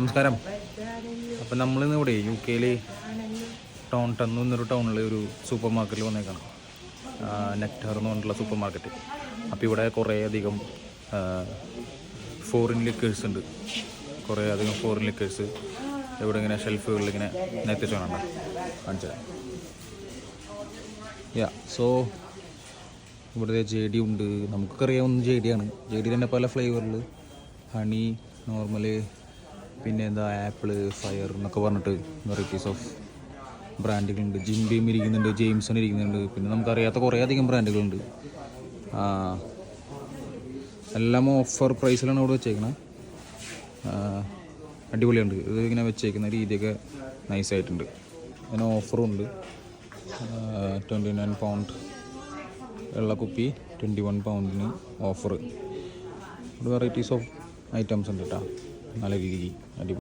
നമസ്കാരം. അപ്പം നമ്മളിന്ന് ഇവിടെ UK ടൗൺ എന്നൊരു ടൗണിൽ ഒരു സൂപ്പർ മാർക്കറ്റിൽ വന്നേക്കാണ്. നെക്ടാർ എന്ന് പറഞ്ഞിട്ടുള്ള സൂപ്പർ മാർക്കറ്റ്. അപ്പോൾ ഇവിടെ കുറേയധികം ഫോറിൻ ലിക്കേഴ്സ് ഉണ്ട്. കുറേയധികം ഫോറിൻ ലിക്കേഴ്സ് ഇവിടെ ഇങ്ങനെ ഷെൽഫുകളിൽ ഇങ്ങനെ എത്തിച്ചു വേണം കാണിച്ചത്. സോ ഇവിടെ JD ഉണ്ട്. നമുക്കൊക്കെ അറിയാവുന്ന JD ആണ്. JD തന്നെ പല ഫ്ലേവറിൽ, ഹണി, നോർമല്, പിന്നെ എന്താ ആപ്പിള്, ഫയർ എന്നൊക്കെ പറഞ്ഞിട്ട് വെറൈറ്റീസ് ഓഫ് ബ്രാൻഡുകളുണ്ട്. ജിം ബീം ഇരിക്കുന്നുണ്ട്, ജെയിംസൺ ഇരിക്കുന്നുണ്ട്, പിന്നെ നമുക്കറിയാത്ത കുറേ അധികം ബ്രാൻഡുകളുണ്ട്. എല്ലാം ഓഫർ പ്രൈസിലാണ് ഇവിടെ വെച്ചേക്കണത്. അടിപൊളിയുണ്ട്. ഇത് ഇങ്ങനെ വെച്ചേക്കുന്ന രീതിയൊക്കെ നൈസായിട്ടുണ്ട്. അതിന് ഓഫറും ഉണ്ട്. 29 പൗണ്ട് ഉള്ള കുപ്പി 21 പൗണ്ടിന് ഓഫർ. ഒരു വെറൈറ്റീസ് ഓഫ് ഐറ്റംസ് ഉണ്ട് കേട്ടോ. നല്ല രീതിക്ക് അടിപൊളി.